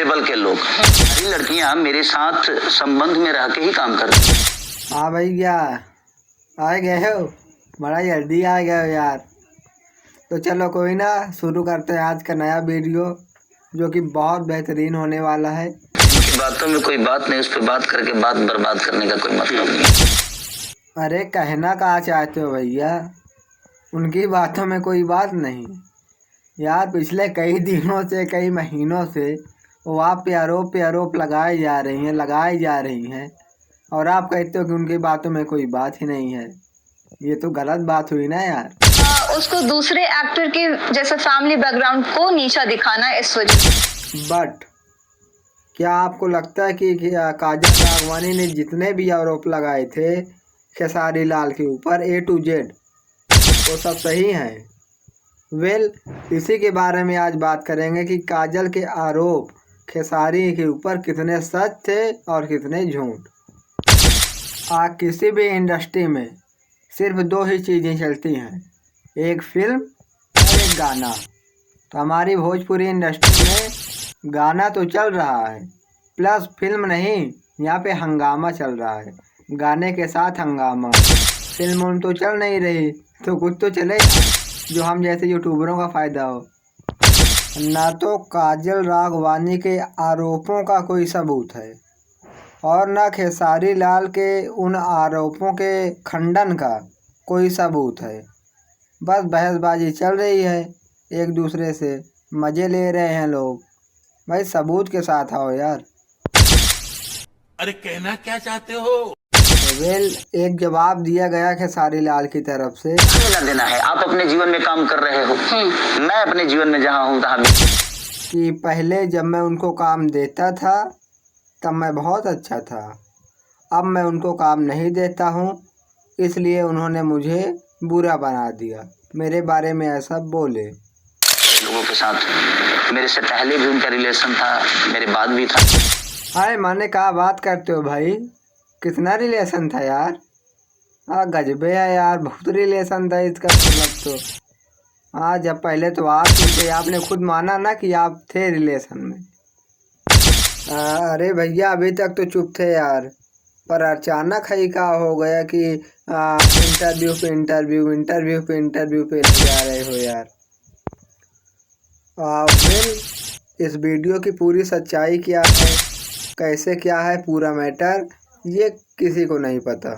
Level के लोग। सारी लड़कियां मेरे साथ संबंध में रह के ही काम करती हैं। हाँ भैया, आ गए हो, बड़ा जल्दी आ गए हो यार। तो चलो कोई ना, शुरू करते हैं आज का नया वीडियो जो कि बहुत बेहतरीन होने वाला है। इनकी बातों में कोई बात नहीं, उस पर बात करके बात बर्बाद करने का कोई मतलब नहीं। अरे कहना कहाँ चाहते हो भैया, उनकी बातों में कोई बात नहीं यार। पिछले कई दिनों से, कई महीनों से वो आप पे आरोप लगाई जा रही हैं और आप कहते हो कि उनकी बातों में कोई बात ही नहीं है। ये तो गलत बात हुई ना यार। उसको दूसरे एक्टर के जैसा फैमिली बैकग्राउंड को नीचा दिखाना इस वजह। बट क्या आपको लगता है कि काजल राघवानी ने जितने भी आरोप लगाए थे खेसारी लाल के ऊपर A to Z, वो सब सही हैं? वेल, इसी के बारे में आज बात करेंगे कि काजल के आरोप खेसारी के ऊपर कितने सच थे और कितने झूठ। किसी भी इंडस्ट्री में सिर्फ दो ही चीज़ें चलती हैं, एक फिल्म और एक गाना। तो हमारी भोजपुरी इंडस्ट्री में गाना तो चल रहा है, प्लस फिल्म नहीं, यहाँ पे हंगामा चल रहा है। गाने के साथ हंगामा। फिल्म तो चल नहीं रही तो कुछ तो चले जो हम जैसे यूट्यूबरों का फ़ायदा हो। ना तो काजल राघवानी के आरोपों का कोई सबूत है और ना खेसारी लाल के उन आरोपों के खंडन का कोई सबूत है। बस बहसबाजी चल रही है, एक दूसरे से मज़े ले रहे हैं लोग। भाई सबूत के साथ आओ यार। अरे कहना क्या चाहते हो? वेल, एक जवाब दिया गया खेसारी लाल की तरफ से। लेना देना है, आप अपने जीवन में काम कर रहे हो, मैं अपने जीवन में जहाँ हूँ तहाँ भी। कि पहले जब मैं उनको काम देता था तब मैं बहुत अच्छा था, अब मैं उनको काम नहीं देता हूँ इसलिए उन्होंने मुझे बुरा बना दिया। मेरे बारे में ऐसा बोले। लोगों के साथ मेरे से पहले भी उनका रिलेशन था, मेरे बाद भी था। अरे माने कहा बात करते हो भाई, कितना रिलेशन था यार? गजबे है यार, बहुत रिलेशन था इसका मतलब तो। जब पहले तो आप ही थे, आपने खुद माना ना कि आप थे रिलेशन में। अरे भैया अभी तक तो चुप थे यार, पर अचानक ही क्या हो गया कि इंटरव्यू पे जा रहे हो यार। फिर इस वीडियो की पूरी सच्चाई क्या है, कैसे क्या है पूरा मैटर, ये किसी को नहीं पता।